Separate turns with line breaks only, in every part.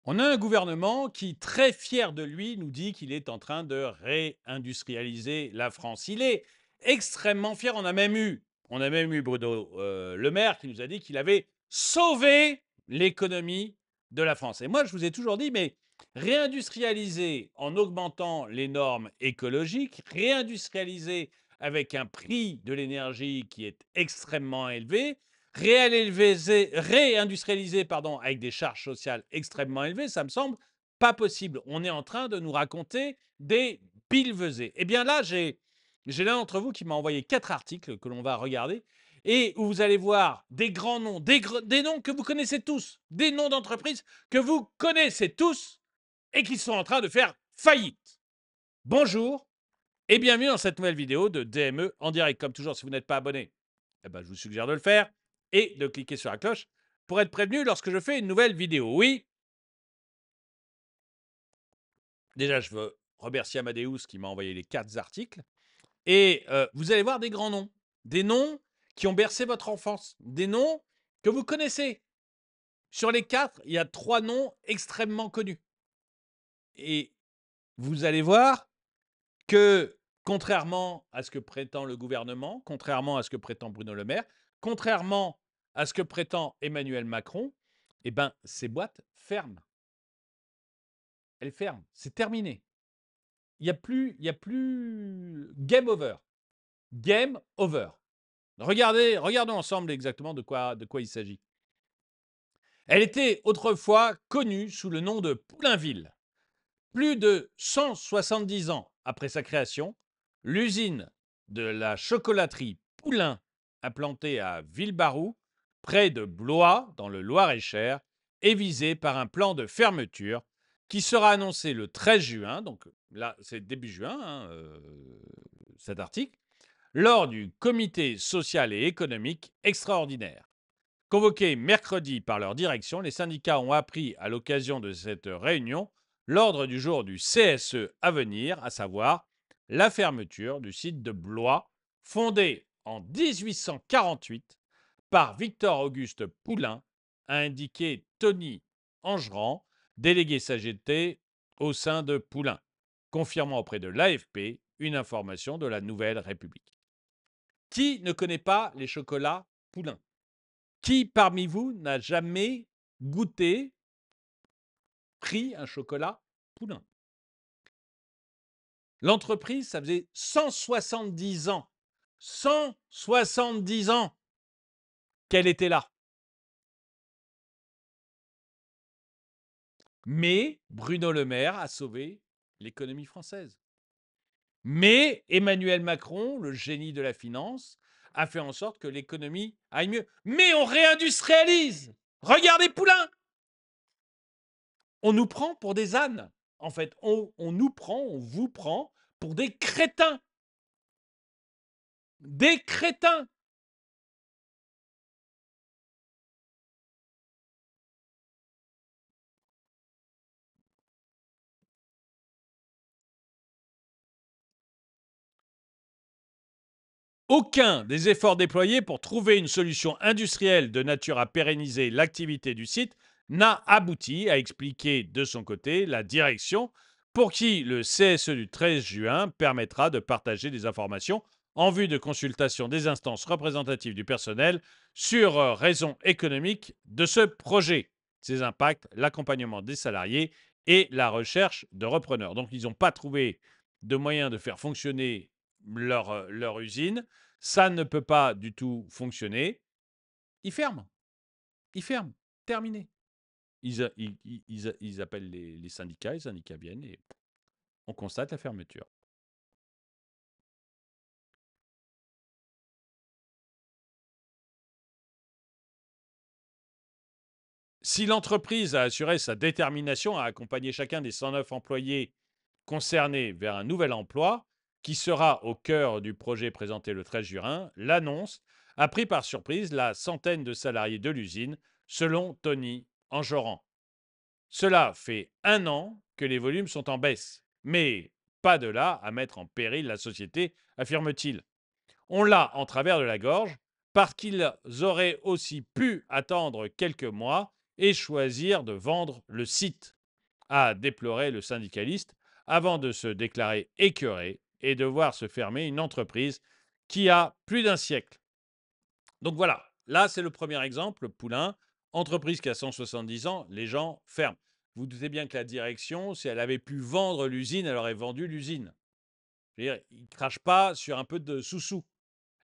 On a un gouvernement qui, très fier de lui, nous dit qu'il est en train de réindustrialiser la France. Il est extrêmement fier. On a même eu Bruno Le Maire qui nous a dit qu'il avait sauvé l'économie de la France. Et moi, je vous ai toujours dit, mais réindustrialiser en augmentant les normes écologiques, réindustrialiser avec un prix de l'énergie qui est extrêmement élevé, réindustrialiser pardon, avec des charges sociales extrêmement élevées, ça me semble pas possible. On est en train de nous raconter des billevesées. Eh bien là, j'ai l'un d'entre vous qui m'a envoyé 4 articles que l'on va regarder et où vous allez voir des grands noms, des noms que vous connaissez tous, des noms d'entreprises que vous connaissez tous et qui sont en train de faire faillite. Bonjour et bienvenue dans cette nouvelle vidéo de DME en direct. Comme toujours, si vous n'êtes pas abonné, eh ben, je vous suggère de le faire et de cliquer sur la cloche pour être prévenu lorsque je fais une nouvelle vidéo. Oui, déjà, je veux remercier Amadeus qui m'a envoyé les 4 articles. Et vous allez voir des noms qui ont bercé votre enfance, des noms que vous connaissez. Sur les 4, il y a 3 noms extrêmement connus. Et vous allez voir que, contrairement à ce que prétend le gouvernement, contrairement à ce que prétend Bruno Le Maire, contrairement à ce que prétend Emmanuel Macron, eh ben, ces boîtes ferment. Elles ferment. C'est terminé. Il y a plus game over. Game over. Regardons ensemble exactement de quoi il s'agit. Elle était autrefois connue sous le nom de Poulainville. Plus de 170 ans après sa création, l'usine de la chocolaterie Poulain, implantée à Villebarou, près de Blois, dans le Loir-et-Cher, est visée par un plan de fermeture qui sera annoncé le 13 juin, donc là c'est début juin, cet article, lors du comité social et économique extraordinaire. Convoqués mercredi par leur direction, les syndicats ont appris à l'occasion de cette réunion l'ordre du jour du CSE à venir, à savoir la fermeture du site de Blois, fondé en 1848 par Victor-Auguste Poulain, a indiqué Tony Angeran, délégué SAGT au sein de Poulain, confirmant auprès de l'AFP une information de la Nouvelle République. Qui ne connaît pas les chocolats Poulain? Qui parmi vous n'a jamais goûté, pris un chocolat Poulain? L'entreprise, ça faisait 170 ans, 170 ans qu'elle était là. Mais Bruno Le Maire a sauvé l'économie française. Mais Emmanuel Macron, le génie de la finance, a fait en sorte que l'économie aille mieux. Mais on réindustrialise. Regardez Poulain. On nous prend pour des ânes. En fait, on nous prend, on vous prend pour des crétins. Des crétins. Aucun des efforts déployés pour trouver une solution industrielle de nature à pérenniser l'activité du site n'a abouti, a expliqué de son côté la direction, pour qui le CSE du 13 juin permettra de partager des informations en vue de consultation des instances représentatives du personnel sur raisons économiques de ce projet, ses impacts, l'accompagnement des salariés et la recherche de repreneurs. Donc, ils n'ont pas trouvé de moyen de faire fonctionner leur usine. Ça ne peut pas du tout fonctionner. Ils ferment. Ils ferment. Terminé. Ils appellent les syndicats viennent et on constate la fermeture. Si l'entreprise a assuré sa détermination à accompagner chacun des 109 employés concernés vers un nouvel emploi, qui sera au cœur du projet présenté le 13 juin, l'annonce a pris par surprise la centaine de salariés de l'usine, selon Tony Enjoran. Cela fait 1 an que les volumes sont en baisse, mais pas de là à mettre en péril la société, affirme-t-il. On l'a en travers de la gorge parce qu'ils auraient aussi pu attendre quelques mois et choisir de vendre le site, a déploré le syndicaliste avant de se déclarer écœuré et de voir se fermer une entreprise qui a plus d'un siècle. Donc voilà, là c'est le premier exemple, Poulain, entreprise qui a 170 ans, les gens ferment. Vous vous doutez bien que la direction, si elle avait pu vendre l'usine, elle aurait vendu l'usine. Je veux dire, ils ne crachent pas sur un peu de sous-sous.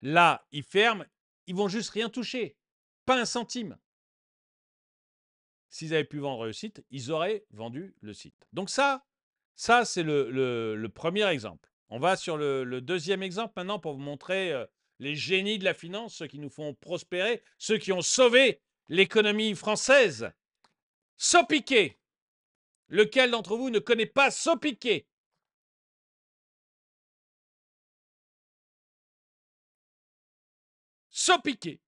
Là, ils ferment, ils vont juste rien toucher, pas un centime. S'ils avaient pu vendre le site, ils auraient vendu le site. Donc ça c'est le premier exemple. On va sur le deuxième exemple maintenant pour vous montrer les génies de la finance, ceux qui nous font prospérer, ceux qui ont sauvé l'économie française. Sopiquet. Lequel d'entre vous ne connaît pas Sopiquet? Sopiquet.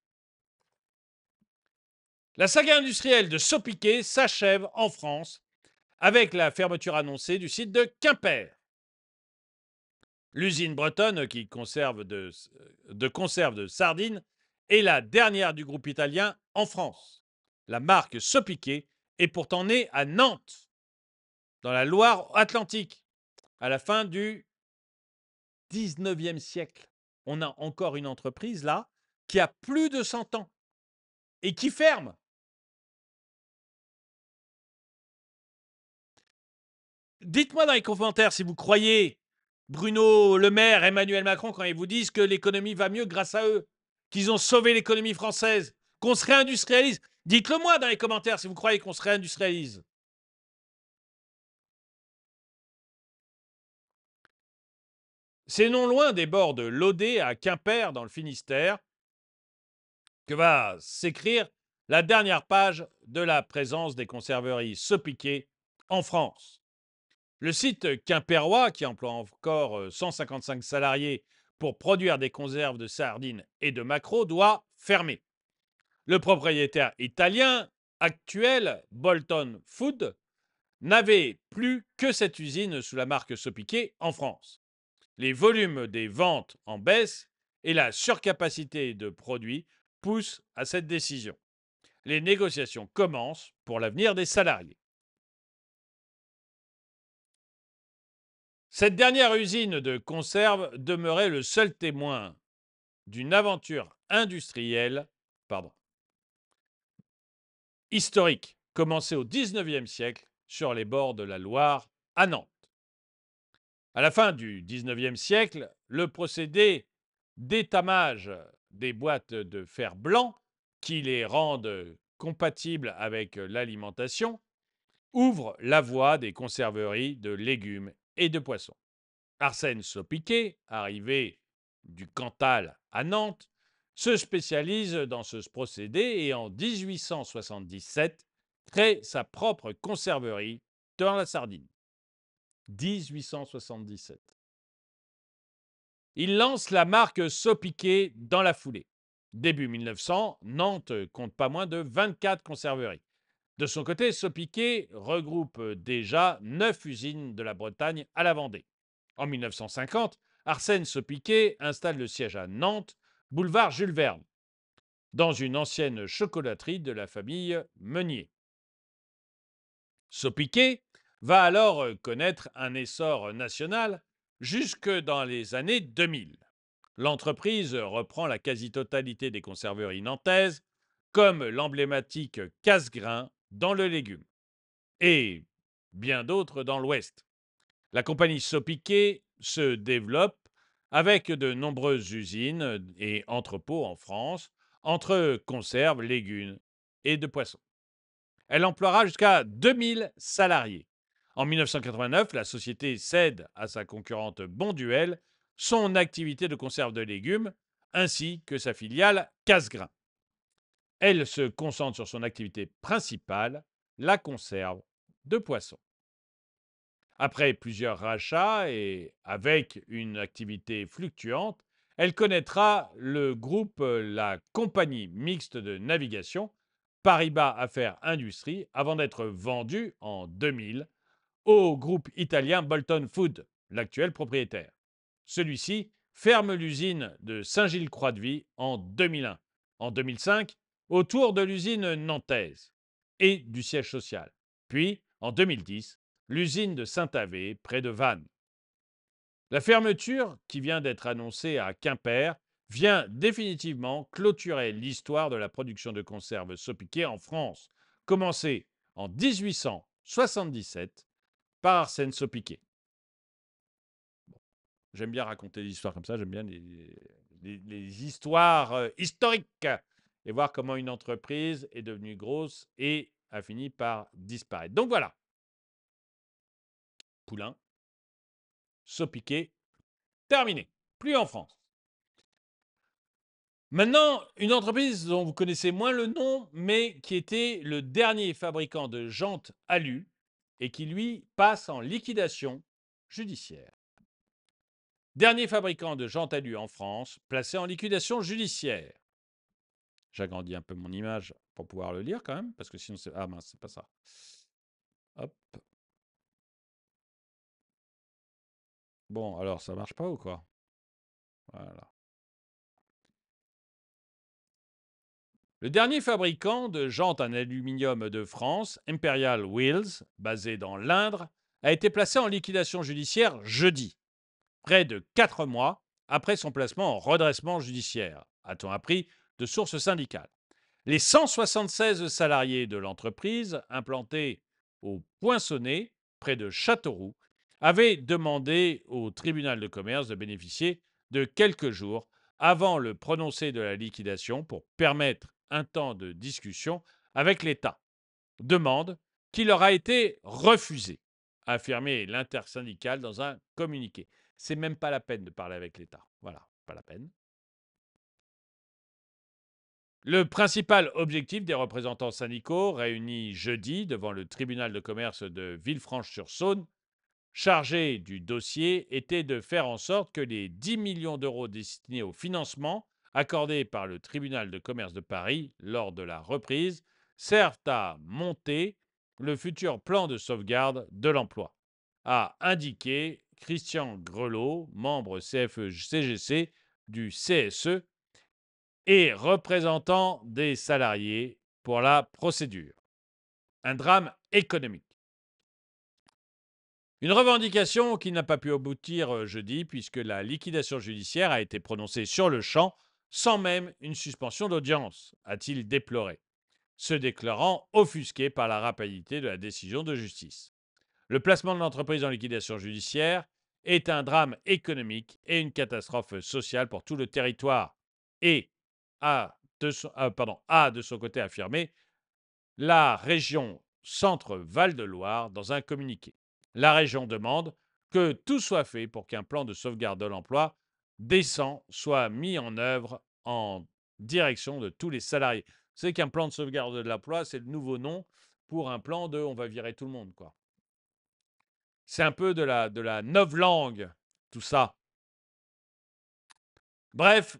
La saga industrielle de Sopiquet s'achève en France avec la fermeture annoncée du site de Quimper. L'usine bretonne qui conserve de conserve de sardines est la dernière du groupe italien en France. La marque Sopiquet est pourtant née à Nantes, dans la Loire-Atlantique, à la fin du 19e siècle. On a encore une entreprise là qui a plus de 100 ans et qui ferme. Dites-moi dans les commentaires si vous croyez Bruno Le Maire, Emmanuel Macron quand ils vous disent que l'économie va mieux grâce à eux, qu'ils ont sauvé l'économie française, qu'on se réindustrialise. Dites-le moi dans les commentaires si vous croyez qu'on se réindustrialise. C'est non loin des bords de l'Odé à Quimper dans le Finistère que va s'écrire la dernière page de la présence des conserveries Sopiquet en France. Le site quimpérois, qui emploie encore 155 salariés pour produire des conserves de sardines et de maquereaux, doit fermer. Le propriétaire italien actuel, Bolton Food, n'avait plus que cette usine sous la marque Sopiquet en France. Les volumes des ventes en baisse et la surcapacité de produits poussent à cette décision. Les négociations commencent pour l'avenir des salariés. Cette dernière usine de conserve demeurait le seul témoin d'une aventure industrielle, historique, commencée au XIXe siècle sur les bords de la Loire à Nantes. À la fin du XIXe siècle, le procédé d'étamage des boîtes de fer blanc, qui les rendent compatibles avec l'alimentation, ouvre la voie des conserveries de légumes et de poissons. Arsène Sopiquet, arrivé du Cantal à Nantes, se spécialise dans ce procédé et en 1877 crée sa propre conserverie dans la sardine. 1877. Il lance la marque Sopiquet dans la foulée. Début 1900, Nantes compte pas moins de 24 conserveries. De son côté, Sopiquet regroupe déjà 9 usines de la Bretagne à la Vendée. En 1950, Arsène Sopiquet installe le siège à Nantes, boulevard Jules Verne, dans une ancienne chocolaterie de la famille Meunier. Sopiquet va alors connaître un essor national jusque dans les années 2000. L'entreprise reprend la quasi-totalité des conserveries nantaises, comme l'emblématique Cassegrain dans le légume, et bien d'autres dans l'Ouest. La compagnie Sopiquet se développe avec de nombreuses usines et entrepôts en France, entre conserves, légumes et de poissons. Elle emploiera jusqu'à 2000 salariés. En 1989, la société cède à sa concurrente Bonduelle son activité de conserve de légumes ainsi que sa filiale Cassegrain. Elle se concentre sur son activité principale, la conserve de poissons. Après plusieurs rachats et avec une activité fluctuante, elle connaîtra le groupe la Compagnie mixte de navigation Paribas Affaires Industrie avant d'être vendue en 2000 au groupe italien Bolton Food, l'actuel propriétaire. Celui-ci ferme l'usine de Saint-Gilles-Croix-de-Vie en 2001. En 2005, autour de l'usine nantaise. et du siège social. Puis, en 2010, l'usine de Saint-Avé, près de Vannes. La fermeture, qui vient d'être annoncée à Quimper, vient définitivement clôturer l'histoire de la production de conserves Sopiquet en France, commencée en 1877 par Arsène Sopiquet. J'aime bien raconter des histoires comme ça, j'aime bien les histoires historiques et voir comment une entreprise est devenue grosse et a fini par disparaître. Donc voilà, Poulain, Sopiquet, terminé. Plus en France. Maintenant, une entreprise dont vous connaissez moins le nom, mais qui était le dernier fabricant de jantes alu et qui, lui, passe en liquidation judiciaire. Dernier fabricant de jantes alu en France, placé en liquidation judiciaire. J'agrandis un peu mon image pour pouvoir le lire quand même, parce que sinon c'est... Ah mince, c'est pas ça. Hop. Bon, alors ça marche pas ou quoi? Voilà. Le dernier fabricant de jantes en aluminium de France, Imperial Wheels, basé dans l'Indre, a été placé en liquidation judiciaire jeudi, près de 4 mois après son placement en redressement judiciaire, a-t-on appris de sources syndicales. Les 176 salariés de l'entreprise, implantés au Poinçonnet, près de Châteauroux, avaient demandé au tribunal de commerce de bénéficier de quelques jours avant le prononcé de la liquidation pour permettre un temps de discussion avec l'État. Demande qui leur a été refusée, a affirmé l'intersyndicale dans un communiqué. C'est même pas la peine de parler avec l'État. Voilà, pas la peine. Le principal objectif des représentants syndicaux réunis jeudi devant le tribunal de commerce de Villefranche-sur-Saône, chargé du dossier, était de faire en sorte que les 10 millions d'euros destinés au financement accordés par le tribunal de commerce de Paris lors de la reprise servent à monter le futur plan de sauvegarde de l'emploi, a indiqué Christian Grelot, membre CFE-CGC du CSE et représentant des salariés pour la procédure. Un drame économique. Une revendication qui n'a pas pu aboutir jeudi puisque la liquidation judiciaire a été prononcée sur le champ sans même une suspension d'audience, a-t-il déploré, se déclarant offusqué par la rapidité de la décision de justice. Le placement de l'entreprise en liquidation judiciaire est un drame économique et une catastrophe sociale pour tout le territoire et a de son côté affirmé la région Centre-Val de Loire dans un communiqué. La région demande que tout soit fait pour qu'un plan de sauvegarde de l'emploi décent soit mis en œuvre en direction de tous les salariés. Vous savez qu'un plan de sauvegarde de l'emploi, c'est le nouveau nom pour un plan de on va virer tout le monde, quoi. C'est un peu de la novlangue, tout ça. Bref,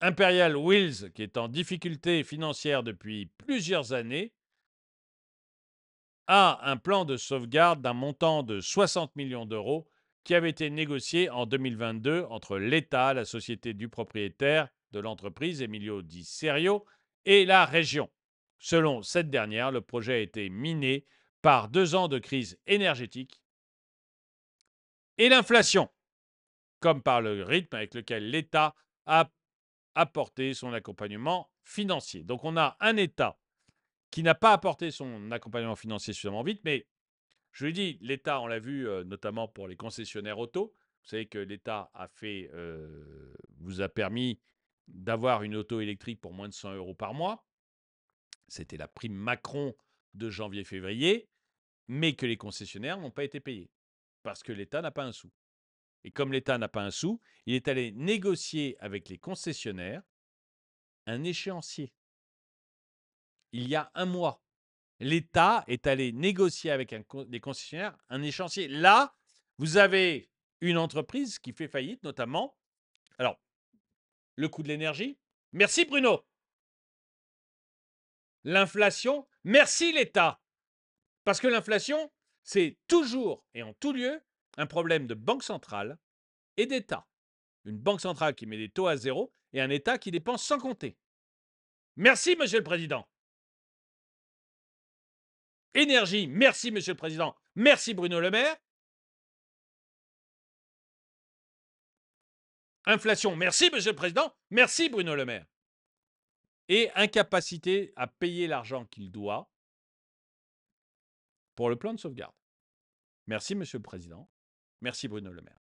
Imperial Wheels, qui est en difficulté financière depuis plusieurs années, a un plan de sauvegarde d'un montant de 60 millions d'euros qui avait été négocié en 2022 entre l'État, la société du propriétaire de l'entreprise, Emilio Di Serio, et la région. Selon cette dernière, le projet a été miné par 2 ans de crise énergétique et l'inflation, comme par le rythme avec lequel l'État a apporté son accompagnement financier. Donc on a un État qui n'a pas apporté son accompagnement financier suffisamment vite, mais je lui dis, l'État, on l'a vu notamment pour les concessionnaires auto. Vous savez que l'État vous a permis d'avoir une auto électrique pour moins de 100 euros par mois. C'était la prime Macron de janvier-février, mais que les concessionnaires n'ont pas été payés parce que l'État n'a pas un sou. Et comme l'État n'a pas un sou, il est allé négocier avec les concessionnaires un échéancier. Il y a un mois, l'État est allé négocier avec les concessionnaires un échéancier. Là, vous avez une entreprise qui fait faillite, notamment. Alors, le coût de l'énergie. Merci Bruno. L'inflation. Merci l'État. Parce que l'inflation, c'est toujours et en tout lieu un problème de banque centrale et d'État. Une banque centrale qui met des taux à zéro et un État qui dépense sans compter. Merci, Monsieur le Président. Énergie, merci Monsieur le Président, merci Bruno Le Maire. Inflation, merci Monsieur le Président, merci Bruno Le Maire. Et incapacité à payer l'argent qu'il doit pour le plan de sauvegarde. Merci Monsieur le Président, merci Bruno Le Maire.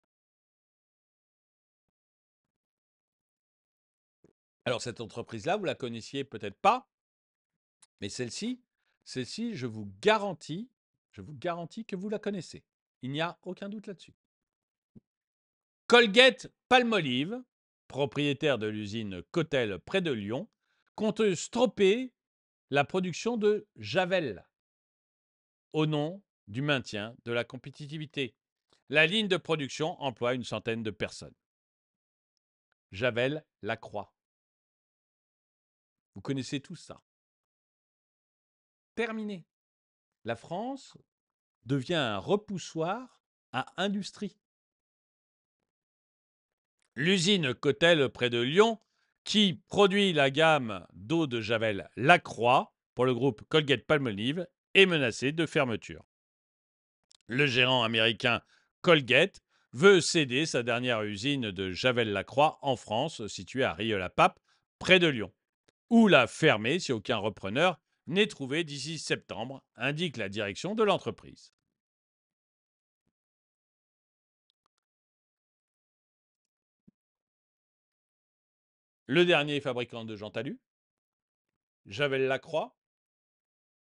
Alors cette entreprise-là, vous la connaissiez peut-être pas, mais celle-ci, je vous garantis que vous la connaissez. Il n'y a aucun doute là-dessus. Colgate-Palmolive, propriétaire de l'usine Cotel près de Lyon, compte stopper la production de Javel au nom du maintien de la compétitivité. La ligne de production emploie une centaine de personnes. Javel Lacroix. Vous connaissez tout ça. Terminé. La France devient un repoussoir à industrie. L'usine Cotel près de Lyon, qui produit la gamme d'eau de Javel Lacroix pour le groupe Colgate-Palmolive, est menacée de fermeture. Le gérant américain Colgate veut céder sa dernière usine de Javel Lacroix en France, située à Rieux-la-Pape, près de Lyon, ou la fermer si aucun repreneur n'est trouvé d'ici septembre, indique la direction de l'entreprise. Le dernier fabricant de Jean Talus, Javel Lacroix,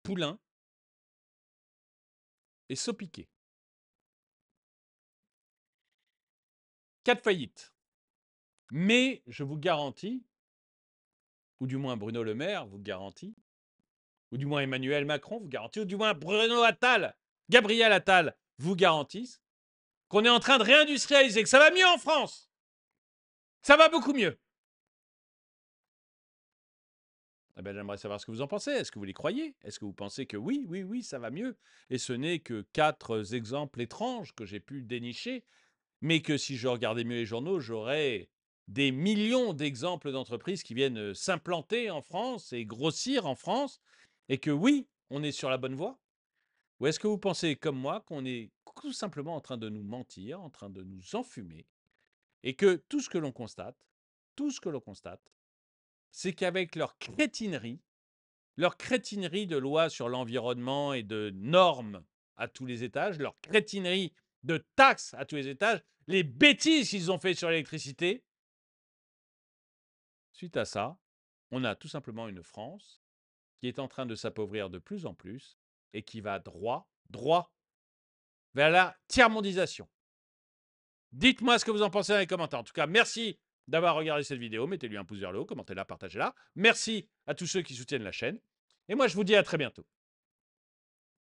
Poulain et Sopiquet. 4 faillites. Mais je vous garantis, ou du moins Bruno Le Maire vous garantit, ou du moins Emmanuel Macron vous garantit, ou du moins Bruno Attal, Gabriel Attal vous garantissent qu'on est en train de réindustrialiser, que ça va mieux en France. Ça va beaucoup mieux. Eh ben, j'aimerais savoir ce que vous en pensez. Est-ce que vous les croyez? Est-ce que vous pensez que oui, ça va mieux? Et ce n'est que 4 exemples étranges que j'ai pu dénicher, mais que si je regardais mieux les journaux, j'aurais des millions d'exemples d'entreprises qui viennent s'implanter en France et grossir en France, et que oui, on est sur la bonne voie? Ou est-ce que vous pensez, comme moi, qu'on est tout simplement en train de nous mentir, en train de nous enfumer, et que tout ce que l'on constate, c'est qu'avec leur crétinerie de loi sur l'environnement et de normes à tous les étages, leur crétinerie de taxes à tous les étages, les bêtises qu'ils ont fait sur l'électricité, suite à ça, on a tout simplement une France qui est en train de s'appauvrir de plus en plus et qui va droit vers la tiers-mondisation. Dites-moi ce que vous en pensez dans les commentaires. En tout cas, merci d'avoir regardé cette vidéo. Mettez-lui un pouce vers le haut, commentez-la, partagez-la. Merci à tous ceux qui soutiennent la chaîne. Et moi, je vous dis à très bientôt.